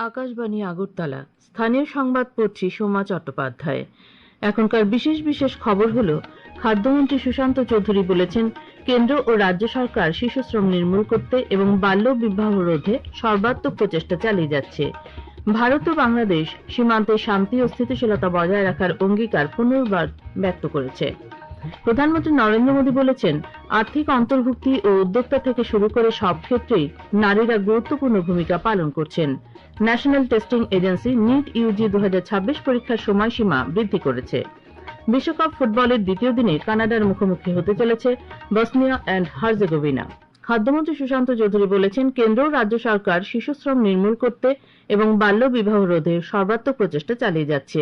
আকাশবাণী আগরতলা স্থানীয় সংবাদ পড়ছি সোমা চট্টোপাধ্যায়। এখনকার বিশেষ বিশেষ খবর হলো, খাদ্যমন্ত্রী সুশান্ত চৌধুরী বলেছেন, কেন্দ্র ও রাজ্য সরকার শিশুশ্রম নির্মূল করতে এবং বাল্য বিবাহ রোধে সর্বাত্মক প্রচেষ্টা চালিয়ে যাচ্ছে। ভারত ও বাংলাদেশ সীমান্তে শান্তি ও স্থিতিশীলতা বজায় রাখার অঙ্গীকার পুনর্বার ব্যক্ত করেছে। প্রধানমন্ত্রী নরেন্দ্র মোদী বলেছেন, আর্থিক অন্তর্ভুক্তি ও উদ্যোক্তা থেকে শুরু করে সব ক্ষেত্রেই নারীরা গুরুত্বপূর্ণ ভূমিকা পালন করছেন। National Testing Agency NEET UG 2026 পরীক্ষার সময়সীমা বৃদ্ধি করেছে। বিশ্বকাপ ফুটবলের দ্বিতীয় দিনে কানাডার মুখোমুখি হতে চলেছে বসনিয়া অ্যান্ড হার্জেগোভিনা। খাদ্যমন্ত্রী সুশান্ত চৌধুরী বলেছেন, কেন্দ্র ও রাজ্য সরকার শিশুশ্রম নির্মূল করতে এবং বাল্য বিবাহ রোধে সর্বাত্মক প্রচেষ্টা চালিয়ে যাচ্ছে।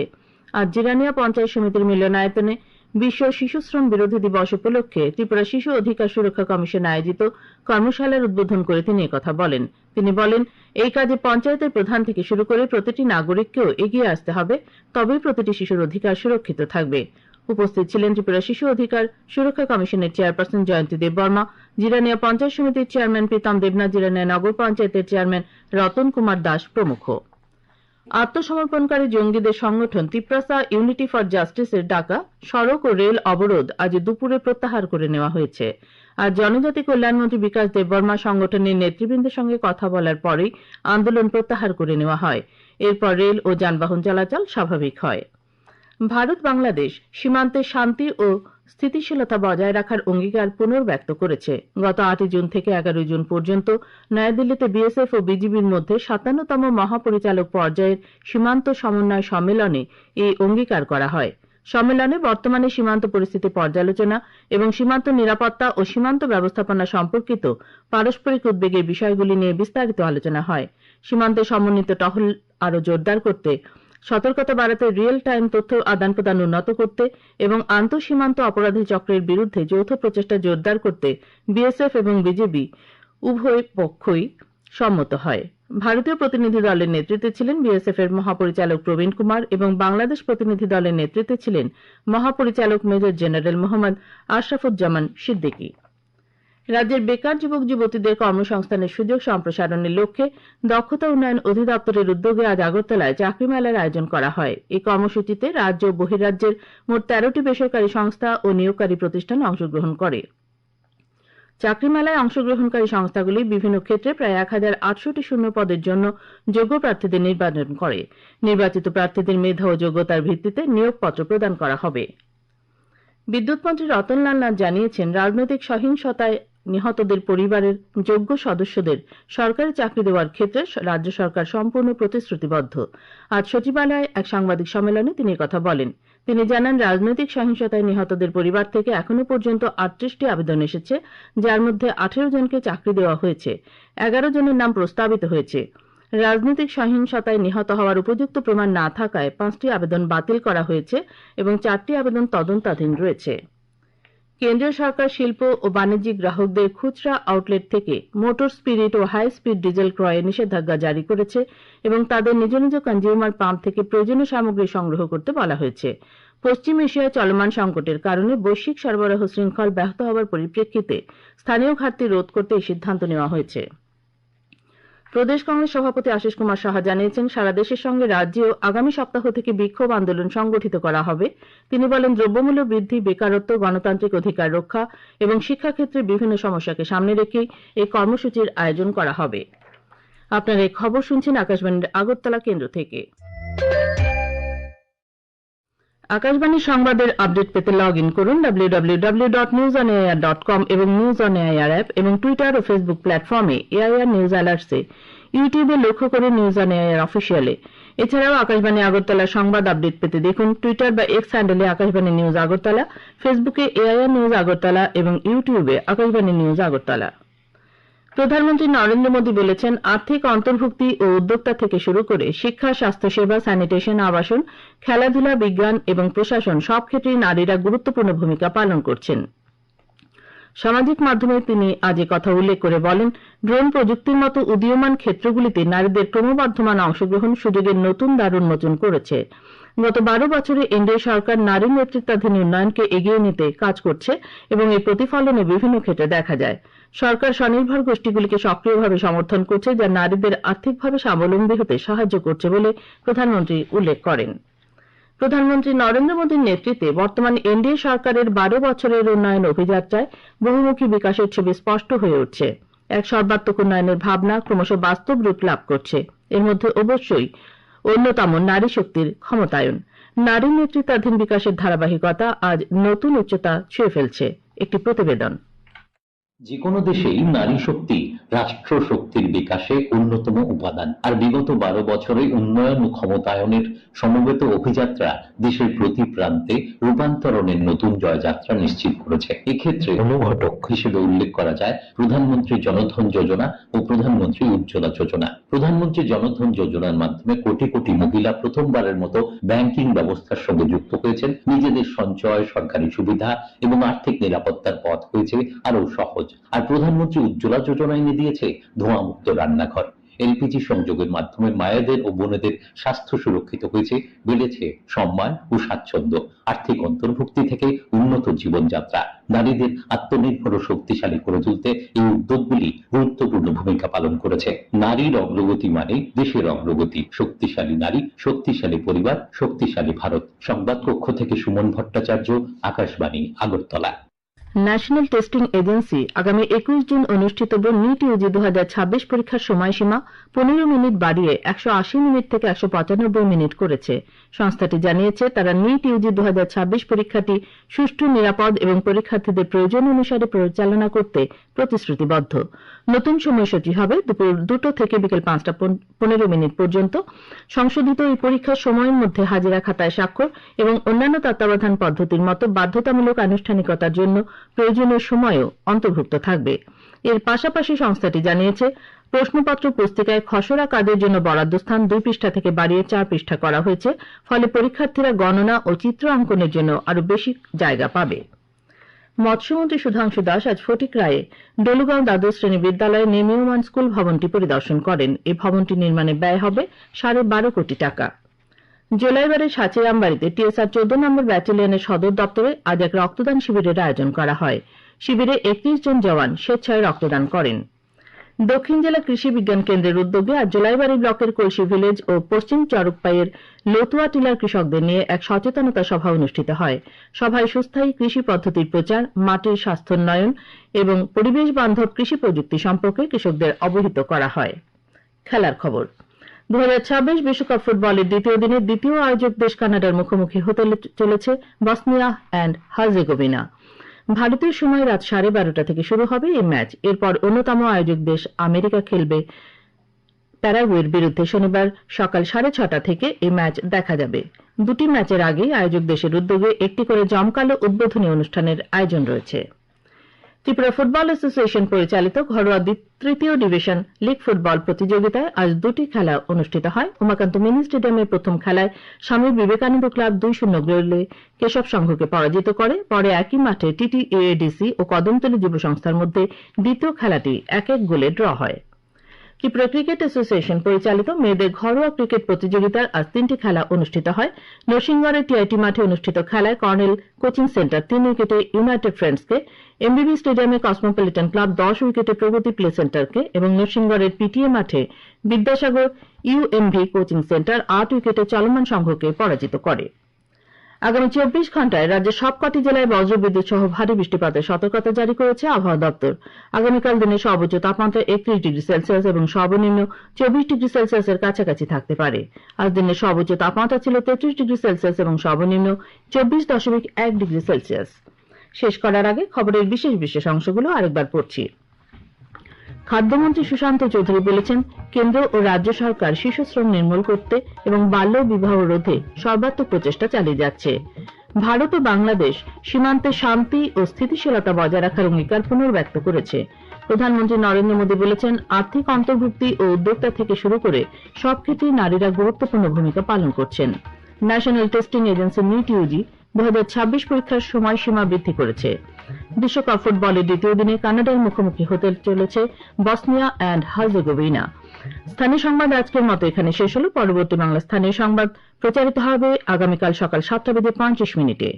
আজ জিরানিয়া পঞ্চায়েত সমিতির মিলনায়তনে বিশ্ব শিশুশ্রম বিরোধী দিবস উপলক্ষে ত্রিপুরা শিশু অধিকার সুরক্ষা কমিশন আয়োজিত কর্মশালার উদ্বোধন করে তিনি একথা বলেন। তিনি বলেন, এই কাজে পঞ্চায়েতের প্রধান থেকে শুরু করে প্রতিটি নাগরিককেও এগিয়ে আসতে হবে, তবেই প্রতিটি শিশুর অধিকার সুরক্ষিত থাকবে। উপস্থিত ছিলেন ত্রিপুরা শিশু অধিকার সুরক্ষা কমিশনের চেয়ারপারসন জয়ন্তী দেববর্মা, জিরানিয়া পঞ্চায়েত সমিতির চেয়ারম্যান প্রীতম দেবনাথ, জিরানিয়া নগর পঞ্চায়েতের চেয়ারম্যান রতন কুমার দাস প্রমুখ। আত্মসমর্পণকারী জঙ্গিদের সংগঠন তিপ্রাসা ইউনিটি ফর জাস্টিসের ডাকা সড়ক ও রেল অবরোধ আজ দুপুরে প্রত্যাহার করে নেওয়া হয়েছে। আজ জনজাতি কল্যাণমন্ত্রী বিকাশ দেববর্মা সংগঠনের নেতৃবৃন্দের সঙ্গে কথা বলার পরেই আন্দোলন প্রত্যাহার করে নেওয়া হয়। এরপর রেল ও যানবাহন চলাচল স্বাভাবিক হয়। ভারত বাংলাদেশ সীমান্তে শান্তি ও স্থিতিশীলতা বজায় রাখার অঙ্গীকার পুনর্ব্যক্ত করেছে। গত 8 জুন থেকে 11 জুন পর্যন্ত নয়াদিল্লিতে বিএসএফ ও বিজিবির মধ্যে 57তম মহাপরিচালক পর্যায়ের সীমান্ত সমন্বয় সম্মেলনে এই অঙ্গীকার করা হয়। সম্মেলনে বর্তমানে সীমান্ত পরিস্থিতি পর্যালোচনা এবং সীমান্ত নিরাপত্তা ও সীমান্ত ব্যবস্থাপনা সম্পর্কিত পারস্পরিক উদ্বেগের বিষয়গুলি নিয়ে বিস্তারিত আলোচনা হয়। সীমান্তে সমন্বিত টহল আরও জোরদার করতে, সতর্কতা বাড়াতে, রিয়েল টাইম তথ্য আদান প্রদান উন্নত করতে এবং আন্তঃসীমান্ত অপরাধী চক্রের বিরুদ্ধে যৌথ প্রচেষ্টা জোরদার করতে বিএসএফ এবং বিজেপি উভয় পক্ষই সম্মত হয়। ভারতীয় প্রতিনিধি দলের নেতৃত্বে ছিলেন বিএসএফ এর মহাপরিচালক প্রবীণ কুমার এবং বাংলাদেশ প্রতিনিধি দলের নেতৃত্বে ছিলেন মহাপরিচালক মেজর জেনারেল মোহাম্মদ আশরাফুজ্জামান সিদ্দিকী। রাজ্যের বেকার যুবক যুবতীদের কর্মসংস্থানের সুযোগ সম্প্রসারণের লক্ষ্যে দক্ষতা উন্নয়ন অধিদপ্তরের উদ্যোগে আজ আগরতলায় চাকরি মেলার আয়োজন করা হয়। এই কর্মসূচিতে রাজ্য ও বহির্রাজ্যের মোট 13টি বেসরকারি সংস্থা ও নিয়োগকারী প্রতিষ্ঠান অংশগ্রহণ করে। চাকরি মেলায় অংশগ্রহণকারী সংস্থাগুলি বিভিন্ন ক্ষেত্রে প্রায় 1800টি শূন্য পদের জন্য যোগ্য প্রার্থীদের নির্বাচন করে। নির্বাচিত প্রার্থীদের মেধা ও যোগ্যতার ভিত্তিতে নিয়োগপত্র প্রদান করা হবে। বিদ্যুৎমন্ত্রী রতনলাল নাথ জানিয়েছেন, রাজনৈতিক সহিংসতায় নিহতদের পরিবারের যোগ্য সদস্যদের সরকারি চাকরি দেওয়ার ক্ষেত্রে রাজ্য সরকার সম্পূর্ণ প্রতিশ্রুতিবদ্ধ। আজ সচিবালয়ে এক সাংবাদিক সম্মেলনে তিনি একথা বলেন। তিনি জানান, রাজনৈতিক সহিংসতায় নিহতদের পরিবার থেকে এখনো পর্যন্ত 38টি আবেদন এসেছে, যার মধ্যে 18 জনকে চাকরি দেওয়া হয়েছে, 11 জনের নাম প্রস্তাবিত হয়েছে। রাজনৈতিক সহিংসতায় নিহত হওয়ার উপযুক্ত প্রমাণ না থাকায় 5টি আবেদন বাতিল করা হয়েছে এবং 4টি আবেদন তদন্তাধীন রয়েছে। কেন্দ্রীয় সরকার শিল্প ও বাণিজ্যিক গ্রাহকদের খুচরা আউটলেট থেকে মোটর স্পিরিট ও হাই স্পিড ডিজেল ক্রয়ে নিষেধাজ্ঞা জারি করেছে এবং তাদের নিজ নিজ কনজিউমার পাম্প থেকে প্রয়োজনীয় সামগ্রী সংগ্রহ করতে বলা হয়েছে। পশ্চিম এশিয়ায় চলমান সংকটের কারণে বৈশ্বিক সরবরাহ শৃঙ্খল ব্যাহত হওয়ার পরিপ্রেক্ষিতে স্থানীয় ঘাটতি রোধ করতে এই সিদ্ধান্ত নেওয়া হয়েছে। প্রদেশ কংগ্রেস সভাপতি আশিস কুমার সাহা জানিয়েছেন, সারা দেশের সঙ্গে রাজ্যেও আগামী সপ্তাহ থেকে বিক্ষোভ আন্দোলন সংগঠিত করা হবে। তিনি বলেন, দ্রব্যমূল্য বৃদ্ধি, বেকারত্ব, গণতান্ত্রিক অধিকার রক্ষা এবং শিক্ষাক্ষেত্রে বিভিন্ন সমস্যাকে সামনে রেখে এই কর্মসূচির আয়োজন করা হবে। আপনারা এই খবর শুনছেন আকাশবাণীর আগরতলা কেন্দ্র থেকে। আকাশবাণী সংবাদের আপডেট পেতে লগ ইন করুন www.newsonair.com এবং নিউজ অন এআইআর অ্যাপ এবং টুইটার ও ফেসবুক প্ল্যাটফর্মে এআইআর নিউজ অ্যালার্টসে, ইউটিউবে লক্ষ্য করে নিউজ অন এআইআর অফিসিয়ালে। এছাড়াও আকাশবাণী আগরতলা সংবাদ আপডেট পেতে দেখুন টুইটার বা এক্স হ্যান্ডেলে আকাশবাণী নিউজ আগরতলা, ফেসবুকে এআইআর নিউজ আগরতলা এবং ইউটিউবে আকাশবাণী নিউজ আগরতলা। প্রধানমন্ত্রী নরেন্দ্র মোদী বলেছেন, আর্থিক অন্তর্ভুক্তি ও উদ্যোক্তা থেকে শুরু করে শিক্ষা, স্বাস্থ্যসেবা, স্যানিটেশন, আবাসন, খেলাধুলা, বিজ্ঞান এবং প্রশাসন সব ক্ষেত্রেই নারীরা গুরুত্বপূর্ণ ভূমিকা পালন করছেন। সামাজিক মাধ্যমে তিনি আজ কথা উল্লেখ করে বলেন, ড্রোন প্রযুক্তির মতো উদীয়মান ক্ষেত্রগুলিতে নারীদের ক্রমবর্ধমান অংশগ্রহণ সুযোগের নতুন দ্বার উন্মোচন করেছে। গত 12 বছরে এনডিএ সরকার নারী নেতৃত্বাধীন উন্নয়নকে এগিয়ে নিতে কাজ করছে এবং এর প্রতিফলনে বিভিন্ন ক্ষেত্রে দেখা যায়। সরকার স্বনির্ভর গোষ্ঠীগুলিকে সক্রিয়ভাবে সমর্থন করছে, যা নারীদের আর্থিকভাবে স্বাবলম্বী হতে সাহায্য করছে বলে প্রধানমন্ত্রী উল্লেখ করেন। প্রধানমন্ত্রী নরেন্দ্র মোদীর নেতৃত্বে বর্তমান এনডিএ সরকারের 12 বছরের উন্নয়ন অভিযাত্রায় বহুমুখী বিকাশের ছবি স্পষ্ট হয়ে উঠছে। এক সর্বাত্মক উন্নয়নের ভাবনা ক্রমশ বাস্তব রূপ লাভ করছে। এর মধ্যে অবশ্যই অন্যতম নারী শক্তির ক্ষমতায়ন। নারী নেতৃত্বাধীন বিকাশের ধারাবাহিকতা আজ নতুন উচ্চতা ছুঁয়ে ফেলছে। একটি প্রতিবেদন। যে কোনো দেশেই নারী শক্তি রাষ্ট্র শক্তির বিকাশে অন্যতম উপাদান। আর বিগত 12 বছরে উন্নয়ন ও ক্ষমতায়নের সমবেত অভিযাত্রা দেশের প্রতি প্রান্তে রূপান্তরণের নতুন জয়যাত্রা নিশ্চিত করেছে। এক্ষেত্রে অনুঘটক হিসেবে উল্লেখ করা যায় প্রধানমন্ত্রী জনধন যোজনা ও প্রধানমন্ত্রী উজ্জ্বলা যোজনা। প্রধানমন্ত্রী জনধন যোজনার মাধ্যমে কোটি কোটি মহিলা প্রথমবারের মতো ব্যাংকিং ব্যবস্থার সঙ্গে যুক্ত হয়েছেন। নিজেদের সঞ্চয়, সরকারি সুবিধা এবং আর্থিক নিরাপত্তার পথ হয়েছে আরো সহজ। আর প্রধানমন্ত্রী উজ্জ্বলা যোজনা এনে দিয়েছে ধোঁয়ামুক্ত রান্নাঘর। এলপিজি সংযোগের মাধ্যমে মায়েদের ও বোনেদের স্বাস্থ্য সুরক্ষিত হয়েছে, বেড়েছে সম্মান ও স্বাচ্ছন্দ্য। আর্থিক অন্তর্ভুক্তি থেকে উন্নত জীবনযাত্রা। নারীদের আত্মনির্ভর ও শক্তিশালী করে তুলতে এই উদ্যোগগুলি গুরুত্বপূর্ণ ভূমিকা পালন করেছে। নারীর অগ্রগতি মানে দেশের অগ্রগতি। শক্তিশালী নারী, শক্তিশালী পরিবার, শক্তিশালী ভারত। সংবাদ কক্ষ থেকে Suman Bhattacharya, Akashvani, Agartala. National Testing agency আগামী 21 জুন অনুষ্ঠিতব্য নিট ইউজি 2026 পরীক্ষার সময়সীমা 15 মিনিট বাড়িয়ে 180 মিনিট থেকে 195 মিনিট করেছে। সংস্থাটি জানিয়েছে তারা নিট ইউজি 2026 পরীক্ষাটি সুষ্ঠু, নিরাপদ এবং পরীক্ষার্থীদের প্রয়োজন অনুসারে পরিচালনা করতে প্রতিশ্রুতিবদ্ধ। নতুন সময়সূচি হবে দুপুর 2টা থেকে বিকেল 5টা 15 পর্যন্ত। সংশোধিত এই পরীক্ষার সময়ের মধ্যে হাজিরা খাতায় স্বাক্ষর এবং অন্যান্য তত্ত্বাবধান পদ্ধতির মতো বাধ্যতামূলক আনুষ্ঠানিকতার জন্য প্রয়োজনীয় সময়ও অন্তর্ভুক্ত থাকবে। এর পাশাপাশি সংস্থাটি জানিয়েছে প্রশ্নপত্র পুস্তিকায় খসড়া কাজের জন্য বরাদ্দস্থান 2 পৃষ্ঠা থেকে বাড়িয়ে 4 পৃষ্ঠা করা হয়েছে। ফলে পরীক্ষার্থীরা গণনা ও চিত্র অঙ্কনের জন্য আরো বেশি জায়গা পাবে। মৎস্যমন্ত্রী সুধাংশু দাস আজ ফটিকরায়ে ডলুগাঁও দ্বাদশ শ্রেণী বিদ্যালয়ে নির্মীয়মান স্কুল ভবনটি পরিদর্শন করেন। এই ভবনটি নির্মাণে ব্যয় হবে 12.5 কোটি টাকা। জোলাইবাড়ির সাচিরামবাড়িতে টিএসআর 14 নম্বর ব্যাটালিয়নের সদর দপ্তরে আজ এক রক্তদান শিবিরের আয়োজন করা হয়। শিবিরে 31 জন জওয়ান স্বেচ্ছায় রক্তদান করেন। দক্ষিণ জেলা কৃষি বিজ্ঞান কেন্দ্রের উদ্যোগে আজ জোলাইবাড়ি ব্লকের কলসি ভিলেজ ও পশ্চিম চরকপাইয়ের লতুয়া টিলার কৃষকদের নিয়ে এক সচেতনতা সভা অনুষ্ঠিত হয়। সভায় সুস্থায়ী কৃষি পদ্ধতির প্রচার, মাটির স্বাস্থ্যোন্নয়ন এবং পরিবেশ বান্ধব কৃষি প্রযুক্তি সম্পর্কে কৃষকদের অবহিত করা হয়। খেলার খবর। 2026 বিশ্বকাপ ফুটবলের দ্বিতীয় দিনে দ্বিতীয় আয়োজক দেশ কানাডার মুখোমুখি হতে চলেছে বসনিয়া অ্যান্ড হার্জেগোভিনা। ভারতীয় সময় রাত 12:30 থেকে শুরু হবে এই ম্যাচ। এরপর অন্যতম আয়োজক দেশ আমেরিকা খেলবে প্যারাগুয়ের বিরুদ্ধে। শনিবার সকাল 6:30 থেকে এই ম্যাচ দেখা যাবে। দুটি ম্যাচের আগেই আয়োজক দেশের উদ্যোগে একটি করে জমকালো উদ্বোধনী অনুষ্ঠানের আয়োজন রয়েছে। ত্রিপুরা ফুটবল অ্যাসোসিয়েশন পরিচালিত ঘরোয়া তৃতীয় ডিভিশন লীগ ফুটবল প্রতিযোগিতায় আজ দুটি খেলা অনুষ্ঠিত হয়। উমাকান্ত মিনি স্টেডিয়ামের প্রথম খেলায় স্বামী বিবেকানন্দ ক্লাব 2-0 গোলে কেশব সংঘকে পরাজিত করে। পরে একই মাঠে টিটিএডিসি ও কদমতলী যুব সংস্থার মধ্যে দ্বিতীয় খেলাটি 1-1 গোলে ড্র হয়। ত্রিপুরা ক্রিকেট অ্যাসোসিয়েশন পরিচালিত মেয়েদের ঘরোয়া ক্রিকেট প্রতিযোগিতার আজ 3টি খেলা অনুষ্ঠিত হয়। নরসিংগড়ের টিআইটি মাঠে অনুষ্ঠিত খেলায় কর্নেল কোচিং সেন্টার 3 উইকেটে ইউনাইটেড ফ্রেন্ডসকে, এমবিবি স্টেডিয়ামে কসমোপলিটন ক্লাব 10 উইকেটে প্রগতি প্লে সেন্টারকে এবং নরসিংগড়ের পিটিএ মাঠে বিদ্যাসাগর ইউএমভি কোচিং সেন্টার 8 উইকেটে চলমান সংঘকে পরাজিত করে। আগামী 24 ঘণ্টায় রাজ্যের সবকটি জেলায় বজ্রবিদ্যুৎ সহ ভারী বৃষ্টিপাতের সতর্কতা জারি করেছে আবহাওয়া দপ্তর। আগামীকাল দিনের সর্বোচ্চ তাপমাত্রা 31 ডিগ্রি সেলসিয়াস এবং সর্বনিম্ন 24 ডিগ্রি সেলসিয়াসের কাছাকাছি থাকতে পারে। আজ দিনের সর্বোচ্চ তাপমাত্রা ছিল 33 ডিগ্রি সেলসিয়াস এবং সর্বনিম্ন 24.1 ডিগ্রি সেলসিয়াস। শেষ করার আগে খবরের বিশেষ অংশগুলো আরেকবার পড়ছি। খাদ্যমন্ত্রী সুশান্ত চৌধুরী বলেছেন, কেন্দ্র ও রাজ্য সরকার শিশু শ্রম নির্মূল করতে এবং বাল্য বিবাহ রোধে সর্বাত্মক প্রচেষ্টা চালিয়ে যাচ্ছে। ভারত ও বাংলাদেশ সীমান্তে শান্তি ও স্থিতিশীলতা বজায় রাখার অঙ্গীকার পুনর্ব্যক্ত করেছে। প্রধানমন্ত্রী নরেন্দ্র মোদী বলেছেন, আর্থিক অন্তর্ভুক্তি ও উদ্যোক্তা থেকে শুরু করে সব ক্ষেত্রেই নারীরা গুরুত্বপূর্ণ ভূমিকা পালন করছেন। National Testing Agency NEET UG 2026 পরীক্ষার সময়সীমা বৃদ্ধি করেছে। বিশ্বকাপ ফুটবলের দ্বিতীয় দিনে কানাডার মুখোমুখি হতে চলেছে বসনিয়া অ্যান্ড হার্জেগোভিনা। স্থানীয় সংবাদ আজকের মতো এখানে শেষ হল। পরবর্তী বাংলা স্থানীয় সংবাদ প্রচারিত হবে আগামীকাল সকাল 7:35 মিনিটে।